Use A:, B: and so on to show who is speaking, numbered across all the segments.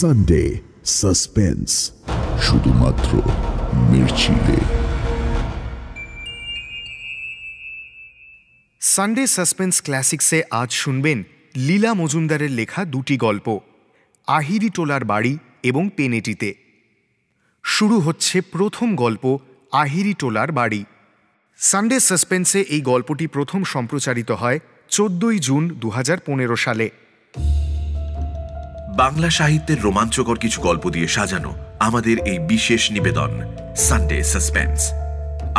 A: Sunday suspense, শুধুমাত্র মির্চিতে।
B: Sunday suspense ক্লাসিক্সে আজ শুনবেন লীলা মজুমদারের লেখা দুটি গল্প, আহিরি টোলার বাড়ি এবং পেনেটিতে। শুরু হচ্ছে প্রথম গল্প, আহিরি টোলার বাড়ি। সানডে সাসপেন্সে এই গল্পটি প্রথম সম্প্রচারিত হয় 14 জুন 2015 সালে।
C: বাংলা সাহিত্যের রোমাঞ্চকর কিছু গল্প দিয়ে সাজানো আমাদের এই বিশেষ নিবেদন সানডে সাসপেন্স।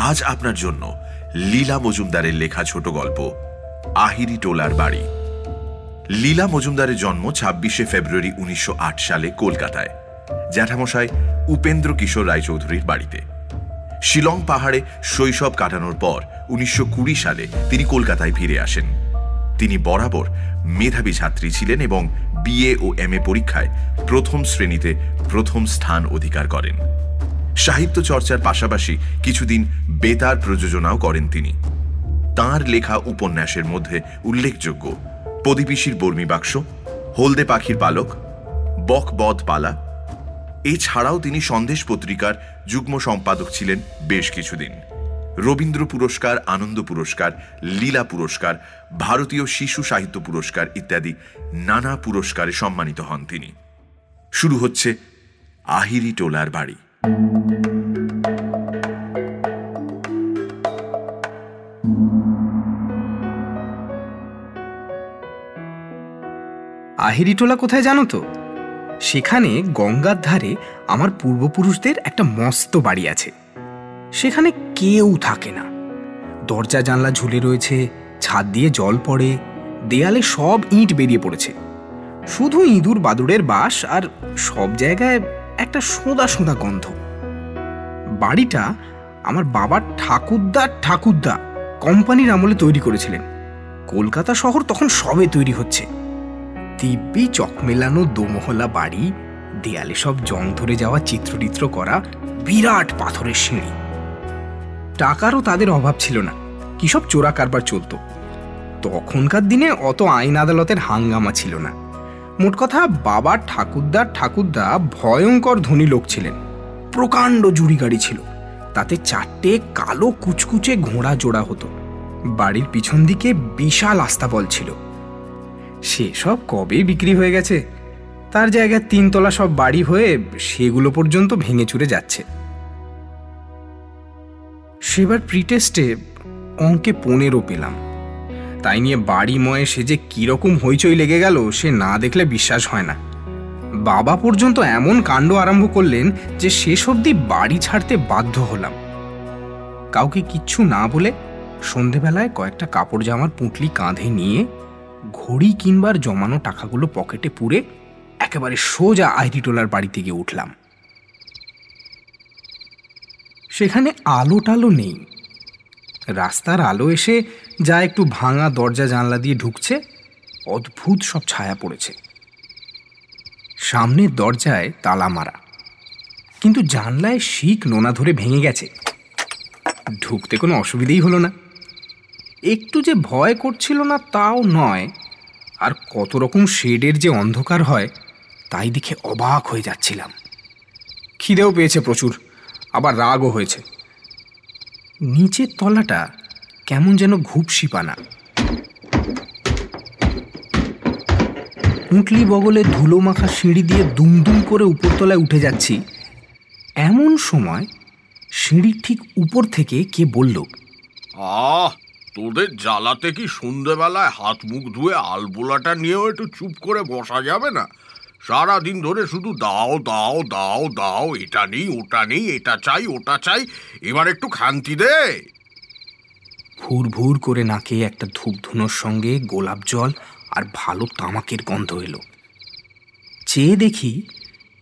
C: আজ আপনার জন্য লীলা মজুমদারের লেখা ছোট গল্প আহিরি টোলার বাড়ি। লীলা মজুমদারের জন্ম 26শে ফেব্রুয়ারি 1908 সালে কলকাতায়, জ্যাঠামশাই উপেন্দ্র কিশোর রায়চৌধুরীর বাড়িতে। শিলং পাহাড়ে শৈশব কাটানোর পর 1920 সালে তিনি কলকাতায় ফিরে আসেন। তিনি বরাবর মেধাবী ছাত্রী ছিলেন এবং বিএ ও এমএ পরীক্ষায় প্রথম শ্রেণীতে প্রথম স্থান অধিকার করেন। সাহিত্য চর্চার পাশাপাশি কিছুদিন বেতার প্রযোজনাও করেন তিনি। তাঁর লেখা উপন্যাসের মধ্যে উল্লেখযোগ্য প্রদীপিসির বর্মী বাক্স, হলদে পাখির পালক, বক বদ পালা। এছাড়াও তিনি সন্দেশ পত্রিকার যুগ্ম সম্পাদক ছিলেন বেশ কিছুদিন। রবীন্দ্র পুরস্কার, আনন্দ পুরস্কার, লীলা পুরস্কার, ভারতীয় শিশু সাহিত্য পুরস্কার ইত্যাদি নানা পুরস্কারে সম্মানিত হন তিনি। শুরু হচ্ছে আহিরি টোলার বাড়ি।
D: আহিরিটোলা কোথায় জানো তো? সেখানে গঙ্গার ধারে আমার পূর্বপুরুষদের একটা মস্ত বাড়ি আছে। সেখানে কেউ থাকে না। দরজা জানলা ঝুলে রয়েছে, ছাদ দিয়ে জল পড়ে, দেয়ালে সব ইট বেরিয়ে পড়েছে। শুধু ইঁদুর বাদুড়ের বাস, আর সব জায়গায় একটা সোঁদা সোঁদা গন্ধ। বাড়িটা আমার বাবার ঠাকুরদা কোম্পানির আমলে তৈরি করেছিলেন। কলকাতা শহর তখন সবে তৈরি হচ্ছে। দিব্যি চকমেলানো দোমহলা বাড়ি, দেয়ালে সব জং ধরে যাওয়া চিত্রটিত্র করা বিরাট পাথরের সিঁড়ি। টাকারও তাদের অভাব ছিল না, কি সব চোরা কারবার চলত। তখনকার দিনে অত আইন আদালতের হাঙ্গামা ছিল না। মোট কথা, বাবার ঠাকুরদা ভয়ঙ্কর ধনী লোক ছিলেন। প্রকাণ্ড জুড়ি গাড়ি ছিল, তাতে 4টে কালো কুচকুচে ঘোড়া জোড়া হতো। বাড়ির পিছন দিকে বিশাল আস্তাবল ছিল। সেসব কবে বিক্রি হয়ে গেছে। তার জায়গায় 3 তলা সব বাড়ি হয়ে সেগুলো পর্যন্ত ভেঙে চুরে যাচ্ছে। সেবার প্রিটেস্টে অঙ্কে 15 পেলাম। তাই নিয়ে বাড়ি ময়ে সে যে কিরকম হইচই লেগে গেল, সে না দেখলে বিশ্বাস হয় না। বাবা পর্যন্ত এমন কাণ্ড আরম্ভ করলেন যে শেষ অবধি বাড়ি ছাড়তে বাধ্য হলাম। কাউকে কিচ্ছু না বলে সন্ধেবেলায় কয়েকটা কাপড় জামার পুঁটলি কাঁধে নিয়ে ঘড়ি কিনবার জমানো টাকাগুলো পকেটে পুরে একেবারে সোজা আহিরিটোলার বাড়িতে গিয়ে উঠলাম। সেখানে আলো টালো নেই। রাস্তার আলো এসে যা একটু ভাঙা দরজা জানলা দিয়ে ঢুকছে, অদ্ভুত সব ছায়া পড়েছে। সামনের দরজায় তালা মারা, কিন্তু জানলায় শিক নোনা ধরে ভেঙে গেছে। ঢুকতে কোনো অসুবিধেই হলো না। একটু যে ভয় করছিল না তাও নয়, আর কত রকম শেডের যে অন্ধকার হয় তাই দেখে অবাক হয়ে যাচ্ছিলাম। খিদেও পেয়েছে প্রচুর, আবার রাগও হয়েছে। নিচের তলাটা কেমন যেন ঘুপসিপানা। পুঁটলি বগলে ধুলো মাখা সিঁড়ি দিয়ে দুমদুম করে উপরতলায় উঠে যাচ্ছি। এমন সময় সিঁড়ির ঠিক উপর থেকে কে বলল,
E: তোদের জ্বালাতে কি সন্ধ্যেবেলায় হাত মুখ ধুয়ে আলবোলাটা নিয়েও একটু চুপ করে বসা যাবে না? সারাদিন ধরে শুধু দাও দাও দাও দাও, এটা নেই ওটা নেই, এটা চাই ওটা চাই, এবার একটু শান্তি দে।
D: ভুর ভুর করে নাকে একটা ধূপ ধুনোর সঙ্গে গোলাপ জল আর ভালো তামাকের গন্ধ এলো। চেয়ে দেখি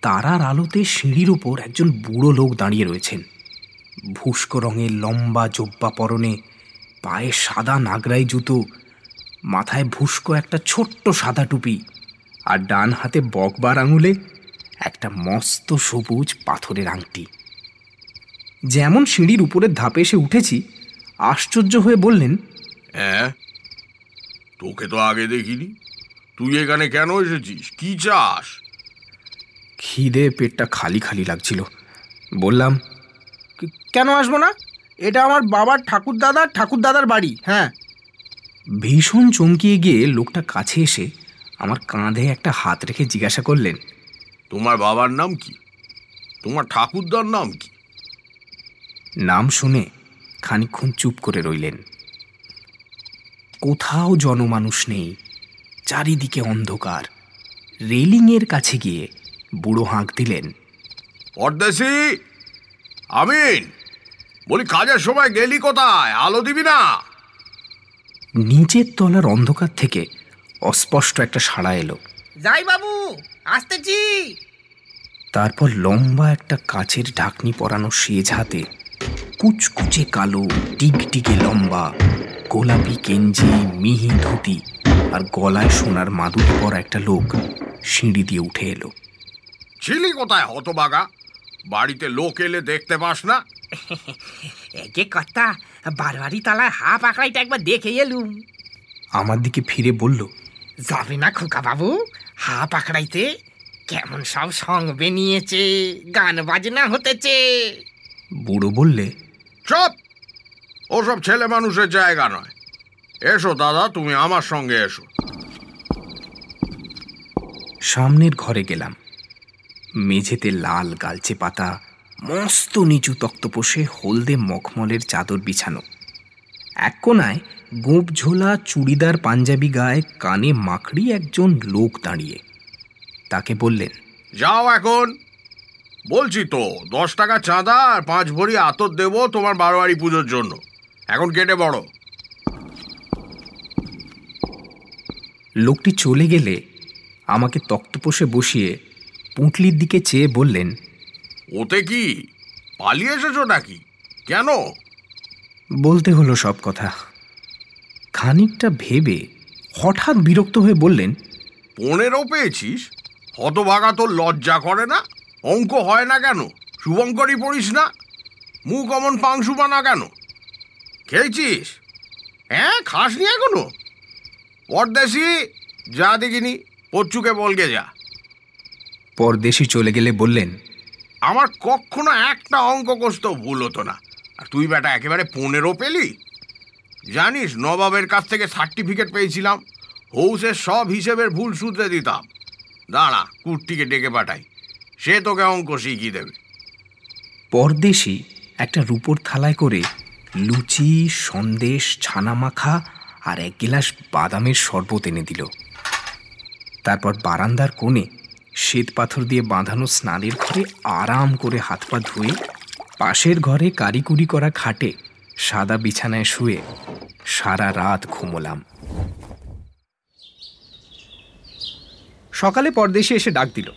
D: তারার আলোতে সিঁড়ির ওপর একজন বুড়ো লোক দাঁড়িয়ে রয়েছেন। ভুস্কো রঙের লম্বা জোব্বা পরনে, পায়ে সাদা নাগরাই জুতো, মাথায় ভুস্কো একটা ছোট্ট সাদা টুপি, আর ডান হাতে বকবার আঙুলে একটা মস্ত সবুজ পাথরের আংটি। যেমন সিঁড়ির উপরের ধাপে এসে উঠেছি, আশ্চর্য হয়ে বললেন,
E: তোকে তো আগে দেখিনি, তুই এখানে কেন এসেছিস? কি চাস?
D: খিদে পেটটা খালি খালি লাগছিল। বললাম, কেন আসবো না? এটা আমার বাবার ঠাকুরদাদার বাড়ি। হ্যাঁ। ভীষণ চমকিয়ে গিয়ে লোকটা কাছে এসে আমার কাঁধে একটা হাত রেখে জিজ্ঞাসা করলেন,
E: তোমার বাবার নাম কি? তোমার ঠাকুরদার নাম কি?
D: নাম শুনে খানিকক্ষণ চুপ করে রইলেন। কোথাও জনমানুষ নেই, চারিদিকে অন্ধকার। রেলিংয়ের কাছে গিয়ে বুড়ো হাঁক দিলেন,
E: পরদেশি আমিন, বলি কাজের সময় গেলি কোথায়? আলো দিবি না?
D: নিচের তলার অন্ধকার থেকে অস্পষ্ট একটা সাড়া এলো,
F: যাই বাবু, আসতেছি।
D: তারপর লম্বা একটা কাচের ঢাকনি পরানো সেজ হাতে, কুচকুচে কালো, টিকটিকে লম্বা, গোলাপি গেঞ্জি, মিহি ধুতি আর গলায় সোনার মাদুরি পরা একটা লোক সিঁড়ি দিয়ে উঠে এলো।
E: ছিলি কোথায় হতবাগা? বাড়িতে লোক এলে দেখতে পাস না?
F: একে কর্তা, বারবারি তলায় হাফ আঁকড়াইটা একবার দেখে এলুম।
D: আমার দিকে ফিরে বলল,
F: যাবে না খোকা বাবু হাফ আঁকড়াইতে? কেমন সব সঙ্গ বেনিয়েছে, গান বাজনা হতেছে।
D: বুড়ো বললে,
E: চুপ, ওসব ছেলে মানুষের জায়গা নয়। এসো দাদা, তুমি আমার সঙ্গে এসো।
D: সামনের ঘরে গেলাম। মেঝেতে লাল গালচে পাতা, মস্ত নিচু তক্তপোষে হলদে মখমলের চাদর বিছানো। এক কোনায় গোঁপ ঝোলা চুড়িদার পাঞ্জাবি গায়ে কানে মাকড়ি একজন লোক দাঁড়িয়ে। তাকে বললেন,
E: যাও এখন। বলছি তো 10 টাকা চাঁদা আর 5 ভরি আতর দেবো তোমার বারোয়ারি পুজোর জন্য। এখন কেটে বড়।
D: লোকটি চলে গেলে আমাকে তক্তপোষে বসিয়ে পুঁটলির দিকে চেয়ে বললেন,
E: ওতে কি পালিয়ে এসেছো নাকি? কেন?
D: বলতে হলো সব কথা। খানিকটা ভেবে হঠাৎ বিরক্ত হয়ে বললেন,
E: 15 পেয়েছিস? হতভাগা, তোর লজ্জা করে না? অঙ্ক হয় না কেন? শুভঙ্করই পড়িস না? মুখ অমন পাংশু না কেন? খেয়েছিস? হ্যাঁ, খাসনি এখনো? পরদেশি, যা দেখিনি পচ্চুকে বলগে যা।
D: পরদেশি চলে গেলে বললেন,
E: আমার কখনো একটা অঙ্ক কষতেও ভুল হতো না, আর তুই বেটা একেবারে 15 পেলি। জানিস, নবাবের কাছ থেকে সার্টিফিকেট পেয়েছিলাম, হৌসের সব হিসেবের ভুল শুধরে দিতাম। দাঁড়া, কুর্তিকে ডেকে পাঠাই, সে তোকে অঙ্ক শিখিয়ে দেবে।
D: পরদেশি একটা রূপোর থালায় করে লুচি, সন্দেশ, ছানা মাখা আর 1 গ্লাস বাদামের শরবত এনে দিল। তারপর বারান্দার কোণে শ্বেত পাথর দিয়ে বাঁধানো স্নানের ঘরে আরাম করে হাত পা ধুয়ে, পাশের ঘরে কারিকুরি করা খাটে সাদা বিছানায় শুয়ে সারা রাত ঘুমোলাম। সকালে পরদেশি এসে ডাক দিল,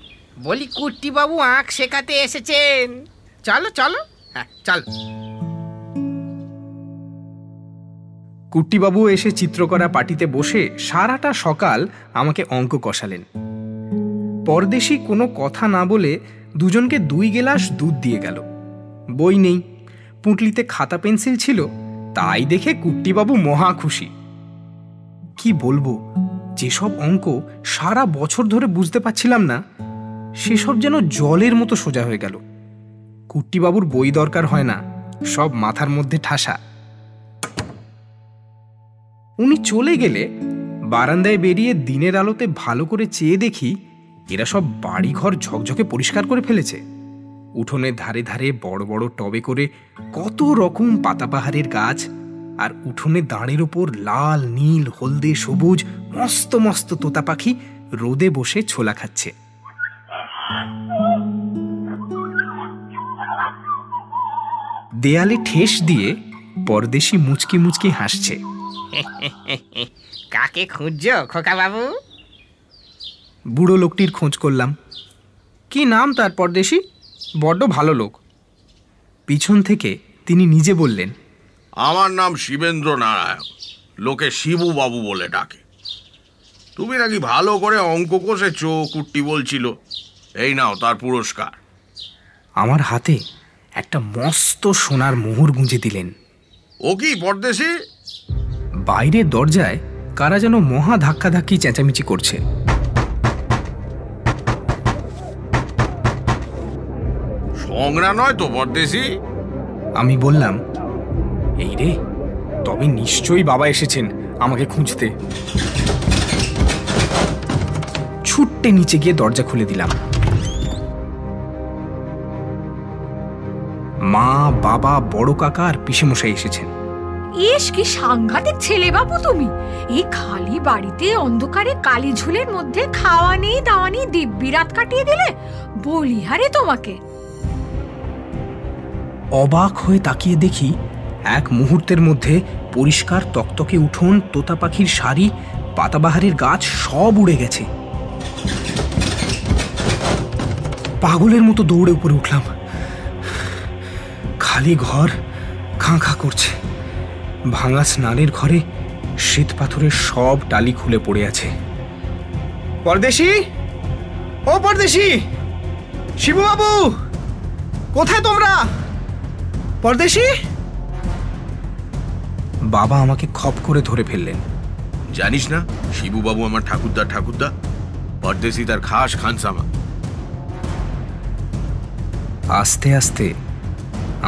F: বলি কুট্টি বাবু আঁক শেখাতে এসেছেন, চলো চলো। হ্যাঁ চল।
D: কুট্টিবাবু এসে চিত্রকরা পাটিতে বসে সারাটা সকাল আমাকে অঙ্ক কষালেন। পরদেশি কোনো কথা না বলে দুজনকে 2 গ্লাস দুধ দিয়ে গেল। বই নেই, পুঁটলিতে খাতা পেন্সিল ছিল, তাই দেখে কুট্টিবাবু মহা খুশি। কি বলবো, যেসব অঙ্ক সারা বছর ধরে বুঝতে পারছিলাম না, সেসব যেন জলের মতো সোজা হয়ে গেল। কুট্টিবাবুর বই দরকার হয় না, সব মাথার মধ্যে ঠাসা। উনি চলে গেলে বারান্দায় বেরিয়ে দিনের আলোতে ভালো করে চেয়ে দেখি এরা সব বাড়িঘর ঝকঝকে পরিষ্কার করে ফেলেছে। উঠোনের ধারে ধারে বড় বড় টবে করে কত রকম পাতাবাহারের গাছ, আর উঠোনের দাঁড়ের ওপর লাল, নীল, হলদে, সবুজ মস্ত মস্ত তোতা পাখি রোদে বসে ছোলা খাচ্ছে। দেয়ালে ঠেস দিয়ে পরদেশি মুচকি মুচকি হাসছে।
F: কাকে খুঁজছো খোকা বাবু?
D: বুড়ো লোকটির খোঁজ করলাম। কি নাম তার? পরদেশি, বড্ড ভালো লোক। পিছন থেকে তিনি নিজে বললেন,
E: আমার নাম শিবেন্দ্র নারায়ণ, লোকে শিবু বাবু বলে ডাকে। তুমি নাকি ভালো করে অঙ্ক কষেছো, কুট্টি বলছিল। এই নাও তার পুরস্কার।
D: আমার হাতে একটা মস্ত সোনার মোহর গুঁজে দিলেন।
E: ও কি পরদেশি?
D: বাইরের দরজায় কারা যেন মহা ধাক্কাধাক্কি চেঁচামেচি করছে।
E: টংরা নয় তো পরদেশি?
D: আমি বললাম, এই রে, তবে নিশ্চয়ই বাবা এসেছেন আমাকে খুঁজতে। ছুট্টে নিচে গিয়ে দরজা খুলে দিলাম। মা, বাবা, বড় কাকা আর পিসেমশাই এসেছেন।
G: ইস, কি সাংঘাতিক ছেলে বাবু তুমি! এই খালি বাড়িতে অন্ধকারে কালি ঝুলের মধ্যে খাওয়া নেই দাওয়া নেই দিব্যি রাত কাটিয়ে দিলে, বলিহারে তোমাকে।
D: অবাক হয়ে তাকিয়ে দেখি এক মুহূর্তের মধ্যে পরিষ্কার তকতকে উঠোন, তোতা পাখির শাড়ি, পাতাবাহারের গাছ সব উড়ে গেছে। পাগলের মতো দৌড়ে উপরে উঠলাম। খালি ঘর খাঁ খাঁ করছে। ভাঙা স্নানের ঘরে শ্বেত পাথরের সব টালি খুলে পড়ে আছে। পরদেশি, ও পরদেশি, শিবুবাবু, কোথায় তোমরা? পরদেশি! বাবা আমাকে খপ করে ধরে ফেললেন।
E: জানিস না শিবুবাবু আমার ঠাকুরদা, পরদেশি তার খাস খানসামা।
D: আস্তে আস্তে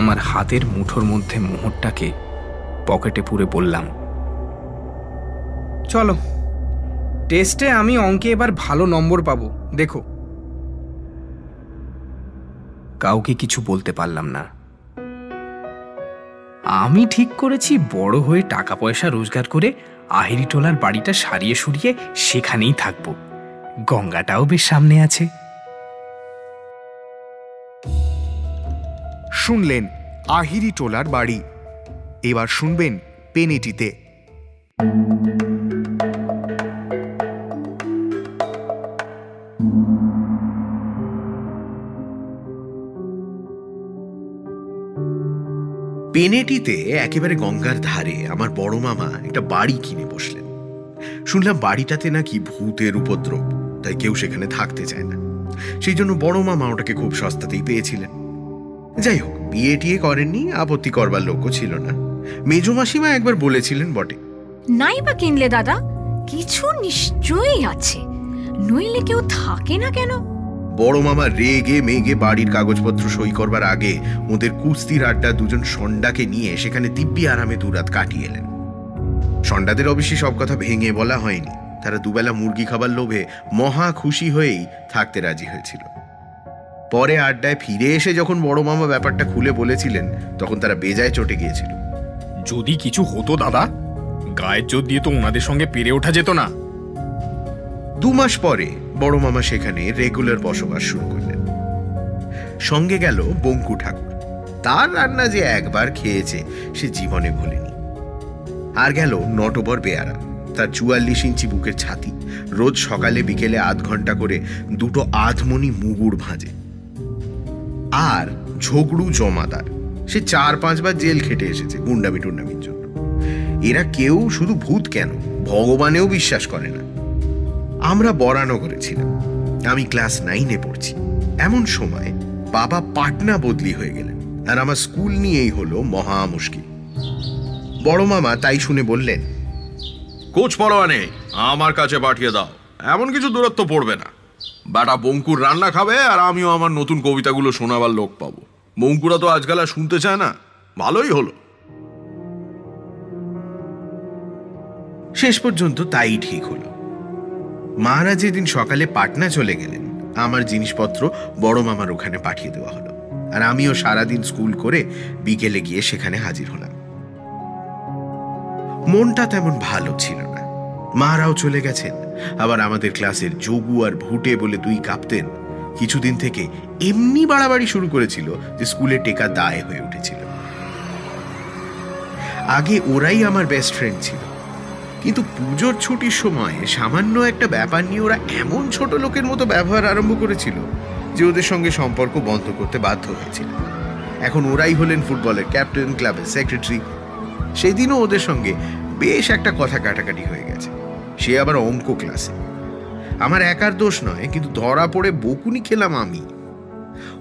D: আমার হাতের মুঠোর মধ্যে মোহরটাকে পকেটে পুরে বললাম, চলো, টেস্টে আমি অঙ্কে এবার ভালো নম্বর পাবো, দেখো। কাউকে কিছু বলতে পারলাম না। আমি ঠিক করেছি বড় হয়ে টাকা পয়সা রোজগার করে আহিরিটোলার বাড়িটা সারিয়ে সুরিয়ে সেখানেই থাকবো। গঙ্গাটাও বেশ সামনে আছে।
B: শুনলেন আহিরিটোলার বাড়ি। এবার শুনবেন পেনেটিতে।
C: পেনেটিতে একেবারে গঙ্গার ধারে আমার বড় মামা একটা বাড়ি কিনে বসলেন। শুনলাম বাড়িটাতে নাকি ভূতের উপদ্রব, তাই কেউ সেখানে থাকতে চায় না। সেই জন্য বড় মামা ওটাকে খুব সস্তাতেই পেয়েছিলেন। যাই হোক, বিয়ে টিয়ে করেননি, আপত্তি করবার লোকও ছিল না। মেজো মাসিমা একবার বলেছিলেন বটে,
G: নাই বা কিনলে দাদা, কিছু নিশ্চয়ই আছে, নইলে কেউ থাকে না কেন?
C: বড় মামা রেগে মেগে বাড়ির কাগজপত্র সই করবার আগে ওদের কুস্তির আড্ডা দুজন সন্ডাকে নিয়ে সেখানে দিব্যি আরামে দুরাত কাটিয়ে এলেন। সন্ডাদের অবশ্যই সব কথা ভেঙে বলা হয়নি। তারা দুবেলা মুরগি খাবার লোভে মহা খুশি হয়েই থাকতে রাজি হয়েছিল। পরে আড্ডায় ফিরে এসে যখন বড় মামা ব্যাপারটা খুলে বলেছিলেন, তখন তারা বেজায় চটে গিয়েছিল।
D: যদি কিছু হতো দাদা, গায়ের জোর দিয়ে তো ওনাদের সঙ্গে পেরে ওঠা যেত না।
C: 2 মাস পরে বড় মামা সেখানে রেগুলার বসবাস শুরু করলেন। সঙ্গে গেল বঙ্কু ঠাকুর। তার রান্না যে একবার খেয়েছে সে জীবনে ভোলেনি। আর গেল নটবর বেয়ারা, তার 44 ইঞ্চি বুকের ছাতি, রোজ সকালে বিকেলে আধ ঘন্টা করে 2 আধমনি মুগুর ভাঁজে। আর ঝগড়ু জমাদার, সে 4-5 বার জেল খেটে এসেছে গুন্ডামি টুন্ডামির জন্য। এরা কেউ শুধু ভূত কেন, ভগবানেও বিশ্বাস করে না। আমরা বরানগরে ছিলাম, আমি ক্লাস 9-এ পড়ছি। এমন সময় বাবা পাটনা বদলি হয়ে গেলেন, আর আমার স্কুল নিয়েই হলো মহা মুশকিল। বড় মামা তাই শুনে বললেন,
E: কোচ পরোয়া নেই, আমার কাছে পাঠিয়ে দাও, এমন কিছু দূরত্ব পড়বে না। বেটা বঙ্কুর রান্না খাবে, আর আমিও আমার নতুন কবিতাগুলো শোনাবার লোক পাবো। বঙ্কুরা তো আজকাল আর শুনতে চায় না। ভালোই হলো।
C: শেষ পর্যন্ত তাই ঠিক হলো। মারা যেদিন সকালে পাটনা চলে গেলেন, আমার জিনিসপত্র বড় মামার ওখানে পাঠিয়ে দেওয়া হলো, আর আমিও সারাদিন স্কুল করে বিকেলে গিয়ে সেখানে হাজির হলাম। মনটা তেমন ভালো ছিল না। মারাও চলে গেছেন, আবার আমাদের ক্লাসের যোগু আর ভুটে বলে 2 কাপ্তেন কিছুদিন থেকে এমনি বাড়াবাড়ি শুরু করেছিল যে স্কুলে টেকা দায় হয়ে উঠেছিল। আগে ওরাই আমার বেস্ট ফ্রেন্ড ছিল, কিন্তু পুজোর ছুটির সময় সামান্য একটা ব্যাপার নিয়ে ওরা এমন ছোট লোকের মতো ব্যবহার আরম্ভ করেছিল যে ওদের সঙ্গে সম্পর্ক বন্ধ করতে বাধ্য হয়েছিল। এখন ওরাই হলেন ফুটবলের ক্যাপ্টেন, ক্লাবের সেক্রেটারি। সেদিনও ওদের সঙ্গে বেশ একটা কথা কাটাকাটি হয়ে গেছে, সে আবার অঙ্ক ক্লাসে। আমার একার দোষ নয়, কিন্তু ধরা পড়ে বকুনি খেলাম আমি।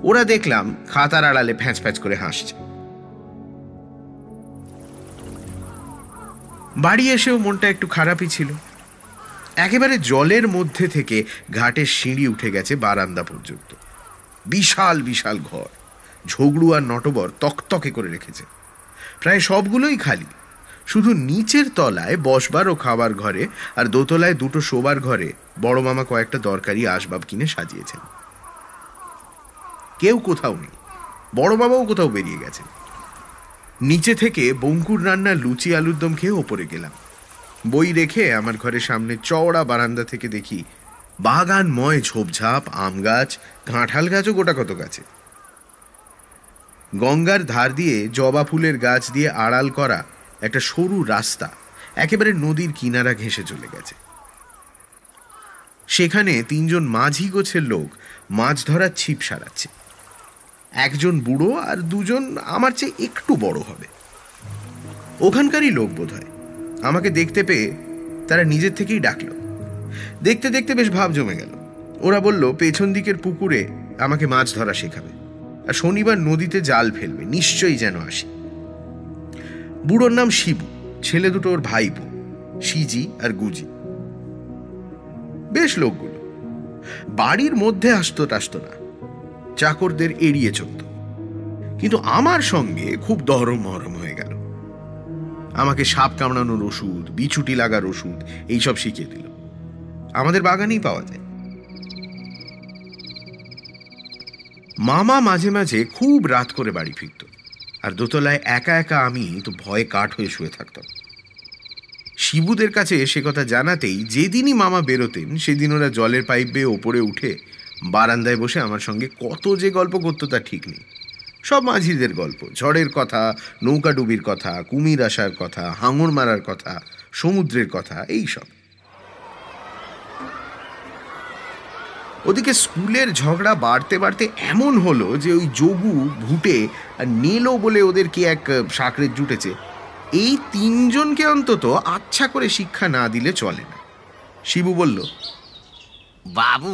C: ওরা দেখলাম খাতার আড়ালে ফ্যাঁচ ফ্যাঁচ করে হাসছে। বাড়ি এসেও মনটা একটু খারাপই ছিল। একেবারে জলের মধ্যে থেকে ঘাটের সিঁড়ি উঠে গেছে বারান্দা পর্যন্ত। বিশাল বিশাল ঘর,
B: ঝগড়ু আর নটবর তকতকে করে রেখেছে। প্রায় সবগুলোই খালি, শুধু নিচের তলায় বসবার ও খাবার ঘরে আর দোতলায় দুটো শোবার ঘরে বড় মামা কয়েকটা দরকারি আসবাব কিনে সাজিয়েছেন। কেউ কোথাও নেই, বড় বাবাও কোথাও বেরিয়ে গেছেন। নিচে থেকে বঙ্কুর রান্না লুচি আলুর দম খেয়ে ওপরে গেলাম। বই রেখে আমার ঘরের সামনে চওড়া বারান্দা থেকে দেখি বাগানময় ঝোপঝাপ, আম গাছ, কাঁঠাল গাছও গোটা কত গাছে। গঙ্গার ধার দিয়ে জবা ফুলের গাছ দিয়ে আড়াল করা একটা সরু রাস্তা একেবারে নদীর কিনারা ঘেঁষে চলে গেছে। সেখানে 3 জন মাঝি গোছের লোক মাছ ধরার ছিপ সারাচ্ছে। একজন বুড়ো আর 2 জন আমার চেয়ে একটু বড় হবে, ওখানকারই লোক বোধ হয়। আমাকে দেখতে পেয়ে তারা নিজের থেকেই ডাকল। দেখতে দেখতে বেশ ভাব জমে গেল। ওরা বলল পেছন দিকের পুকুরে আমাকে মাছ ধরা শেখাবে, আর শনিবার নদীতে জাল ফেলবে, নিশ্চয়ই যেন আসি। বুড়োর নাম শিবু, ছেলে দুটো ওর ভাইপো, সিজি আর গুজি। বেশ লোকগুলো, বাড়ির মধ্যে আসতো টাসতো না, চাকরদের এড়িয়ে চলত। কিন্তু আমার সঙ্গে খুব দরম মহরম হয়ে গেল। আমাকে সাপ কামড়ানোর ওষুধ, বিছুটি লাগার ওষুধ এইসব শিখিয়ে দিল। আমাদের বাগানেই পাওয়া যায়। মামা মাঝে মাঝে খুব রাত করে বাড়ি ফিরত, আর দোতলায় একা একা আমি তো ভয়ে কাঠ হয়ে শুয়ে থাকতাম। শিবুদের কাছে সে কথা জানাতেই যেদিনই মামা বেরোতেন সেদিন ওরা জলের পাইপ বেয়ে ওপরে উঠে বারান্দায় বসে আমার সঙ্গে কত যে গল্প করতো তা ঠিক নেই। সব মাঝিদের গল্প, ঝড়ের কথা, নৌকা ডুবির কথা, কুমির আসার কথা, হাঙর মারার কথা, সমুদ্রের কথা, এই সব। ওদিকে স্কুলের ঝগড়া বাড়তে বাড়তে এমন হলো যে ওই যোগু, ভুটে আর নীলো বলে ওদের কি এক সাকরেত জুটেছে, এই 3 জনকে অন্তত আচ্ছা করে শিক্ষা না দিলে চলে না। শিবু বলল,
F: বাবু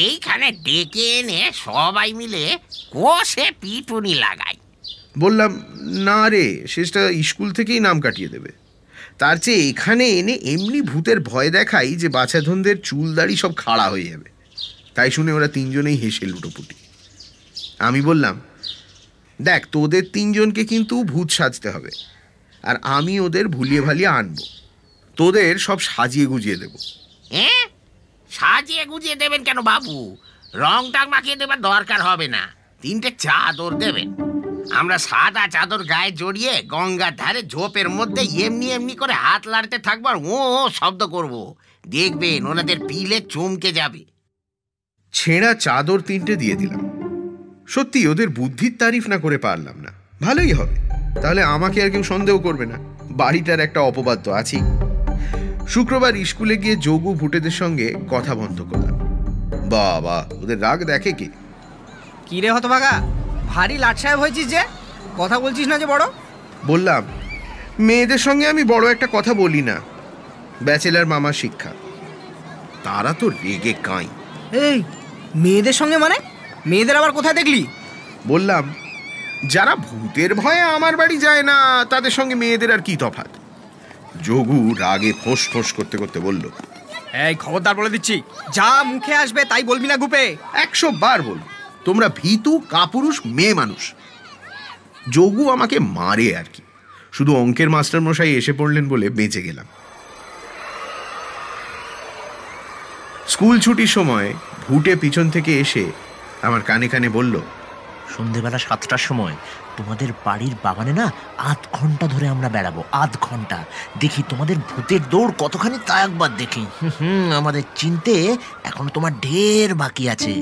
F: এইখানে ডেকে এনে সবাই মিলে কষে পিটুনি লাগাই।
B: বললাম, না রে, শেষটা স্কুল থেকেই নাম কাটিয়ে দেবে। তার চেয়ে এখানে এনে এমনি ভূতের ভয় দেখাই যে বাছাধনদের চুল দাড়ি সব খাড়া হয়ে যাবে। তাই শুনে ওরা 3 জনেই হেসে লুটোপুটি। আমি বললাম, দেখ, তোদের 3 জনকে কিন্তু ভূত সাজতে হবে, আর আমি ওদের ভুলিয়ে ভালিয়ে আনবো। তোদের সব সাজিয়ে গুজিয়ে দেব।
F: হ্যাঁ, সাজিয়ে গুজিয়ে দেবেন কেন বাবু? রং টাং মাখিয়ে দেবার দরকার হবে না, 3টে চাদর দেবেন। আমরা সাদা চাদর গায়ে জড়িয়ে গঙ্গার ধারে ঝোপের মধ্যে এমনি এমনি করে হাত লাড়তে থাকবো আর ও শব্দ করব। দেখবেন ওনাদের পিলে চমকে যাবে।
B: ছেঁড়া চাদর 3টে দিয়ে দিলাম। সত্যি ওদের বুদ্ধির তারিফ না করে পারলাম না। ভালোই হবে, তাহলে আমাকে আর কেউ সন্দেহ করবে না। বাড়িটার একটা অপবাদ তো আছেই। শুক্রবার স্কুলে গিয়ে যোগু ভুটেদের সঙ্গে কথা বন্ধ করলাম। বাবা, ওদের রাগ দেখে কে।
D: কি রে হতভাগা, ভারী লাট সাহেব হয়েছিস যে, কথা বলছিস না যে বড়?
B: বললাম, মেয়েদের সঙ্গে আমি বড় একটা কথা বলি না, ব্যাচেলার মামার শিক্ষা। তারা তো রেগে কাঁই।
D: এই মেয়েদের সঙ্গে মানে? মেয়েদের আবার কোথায় দেখলি?
B: বললাম, যারা ভূতের ভয়ে আমার বাড়ি যায় না তাদের সঙ্গে মেয়েদের আর কি তফাৎ। যোগু রাগে ফোঁস ফোঁস করতে করতে বলল,
D: এই খবরদার বলে দিচ্ছি, যা মুখে আসবে তাই বলবি না গুপে।
B: 100 বার বল, তোমরা ভীতু কাপুরুষ মেয়ে মানুষ। যোগু আমাকে মারে আর কি, শুধু অঙ্কের মাস্টার মশাই এসে পড়লেন বলে বেঁচে গেলাম। স্কুল ছুটির সময় ভুটে পিছন থেকে এসে আমার কানে কানে বলল,
H: সন্ধেবেলা 7টার সময় তোমাদের বাড়ির বাগানে না 8 ঘন্টা ধরে আমরা বেড়াবো। 8 ঘন্টা দেখি তোমাদের ভূতের দৌড় কতখানি, তা একবার দেখি। আমাদের চিনতে এখনো তোমার ঢের বাকি আছে।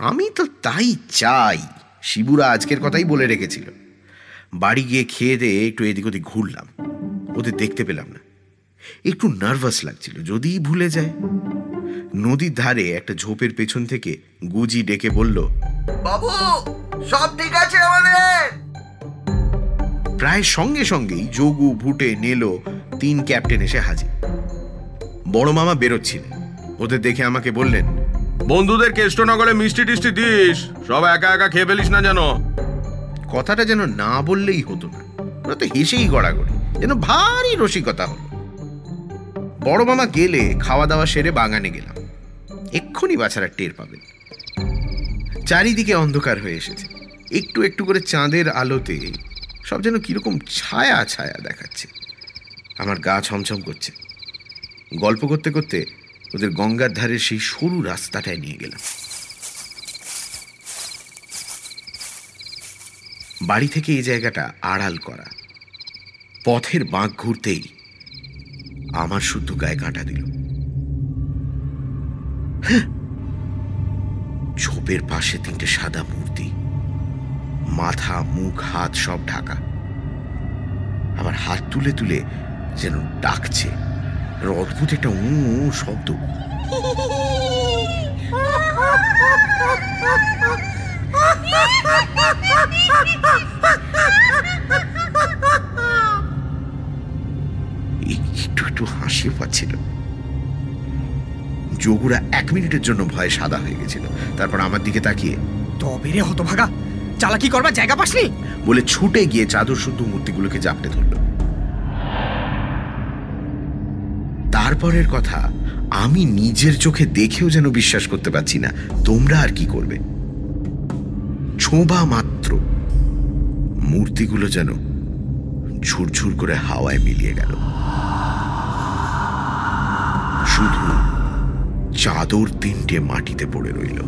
B: আমি তো তাই চাই। শিবুরা আজকের কথাই বলে রেখেছিল। বাড়ি গিয়ে খেয়ে দিয়ে একটু এদিক ওদিক ঘুরলাম, ওদের দেখতে পেলাম না। একটু নার্ভাস লাগছিল, যদি ভুলে যায়। নদীর ধারে একটা ঝোপের পেছন থেকে গুজি ডেকে বলল,
I: বাবু সব ঠিক আছে আমাদের।
B: প্রায় সঙ্গে সঙ্গেই যোগু, ভুটে, নেলো 3 ক্যাপ্টেন এসে হাজির। বড় মামা বেরোচ্ছিলেন, ওদের দেখে আমাকে বললেন,
E: বন্ধুদের কেষ্টনগরে মিষ্টি টিষ্টি দিস, সব একা একা খেয়ে ফেলিস না যেন।
B: কথাটা যেন না বললেই হতো না, ওরা তো হেসেই গড়াগড়ি, যেন ভারী রসিকতা হলো। বড় মামা গেলে খাওয়া দাওয়া সেরে বাগানে গেলাম। এক্ষুনি বাছারা টের পাবেন।
J: চারিদিকে অন্ধকার হয়ে এসেছে। একটু একটু করে চাঁদের আলোতে সব যেন কিরকম ছায়া ছায়া দেখাচ্ছে। আমার গা ছমছম করছে। গল্প করতে করতে ওদের গঙ্গার ধারের সেই সরু রাস্তাটায় নিয়ে গেলাম। বাড়ি থেকে এই জায়গাটা আড়াল করা। পথের বাঁক ঘুরতেই আমার শুদ্ধ গায়ে কাঁটা দিল। ঝোপের পাশে 3টে সাদা মূর্তি, মাথা মুখ হাত সব ঢাকা। আমার হাত তুলে তুলে যেন ডাকছে, অদ্ভুত একটা শব্দ। একটু একটু হাসিও পাচ্ছিল। যোগুরা 1 মিনিটের জন্য ভয়ে সাদা হয়ে গেছিল। তারপর আমার দিকে তাকিয়ে,
D: তবে রে হতভাগা, চালাকি করবার জায়গা পাসনি
J: বলে ছুটে গিয়ে চাদর শুদ্ধ মূর্তিগুলোকে জাপটে ধরল। তারপরের কথা আমি নিজের চোখে দেখেও যেন বিশ্বাস করতে পারছি না। তোমরা আর কি করবে? ছোঁবা মাত্র মূর্তিগুলো যেন ঝুরঝুর করে হাওয়ায় মিলিয়ে গেল। শুধু চাদর 3টে মাটিতে পড়ে রইল।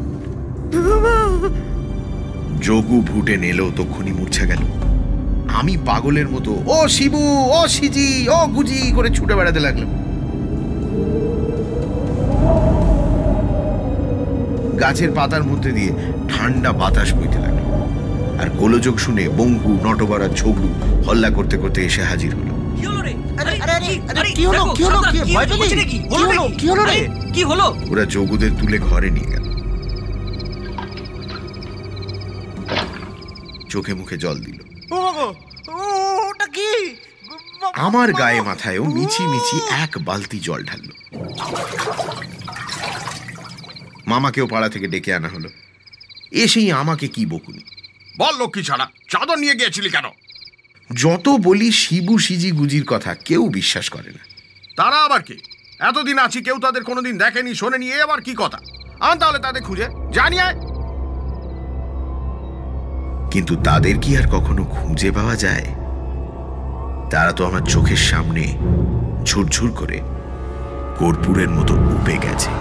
J: যোগু ভুটে নেল, তক্ষুনি মূর্ছা গেল। আমি পাগলের মতো ও শিবু, ও সিজি, ও গুজি করে ছুটে বেড়াতে লাগলাম। গাছের পাতার মধ্যে দিয়ে ঠান্ডা বাতাস বইতে লাগলো। আর গোলযোগ শুনে বঙ্কু, নটবর আর ঝগড়ু হল্লা করতে করতে এসে হাজির হলো। ওরা যোগুদের তুলে ঘরে নিয়ে গেল। চোখে মুখে জল দিল। আমার গায়ে মাথায়ও মিছি মিছি 1 বালতি জল ঢাললো। মামাকেও পাড়া থেকে ডেকে আনা হলো। এসেই আমাকে কি বকুনি।
E: বল লক্ষ্মী ছাড়া চাদর নিয়ে গিয়েছিলি কেন?
J: যত বলি শিবু সিজি গুজির কথা, কেউ বিশ্বাস করে না।
E: তারা আবার কি? এতদিন আছি, কেউ তাদের কোনোদিন দেখেনি শোনেনি, এ আবার কি কথা? আন তাহলে তাদের খুঁজে জানি আয়।
J: কিন্তু তাদের কি আর কখনো খুঁজে পাওয়া যায়? তারা তো আমার চোখের সামনে ঝুরঝুর করে কর্পূরের মতো উপে গেছে।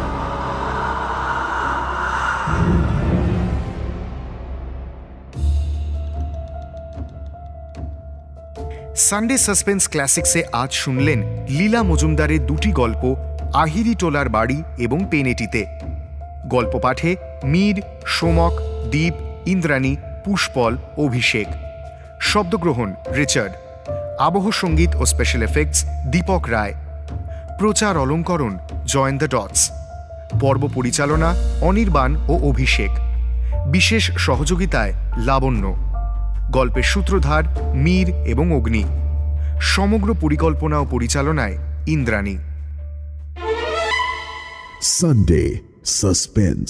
B: সানডে সাসপেন্স ক্লাসিক্সে আজ শুনলেন লীলা মজুমদারের 2টি গল্প, আহিরি টোলার বাড়ি এবং পেনেটিতে। গল্প পাঠে মীর, সোমক, দীপ, ইন্দ্রাণী, পুষ্পল, অভিষেক। শব্দগ্রহণ রিচার্ড। আবহ সঙ্গীত ও স্পেশাল এফেক্টস দীপক রায়। প্রচার অলঙ্করণ জয়েন দ্য ডটস। পর্ব পরিচালনা অনির্বাণ ও অভিষেক। বিশেষ সহযোগিতায় লাবণ্য। গল্পের সূত্রধার মীর এবং অগ্নি। সমগ্র পরিকল্পনা ও পরিচালনায় ইন্দ্রাণী।
A: Sunday suspense.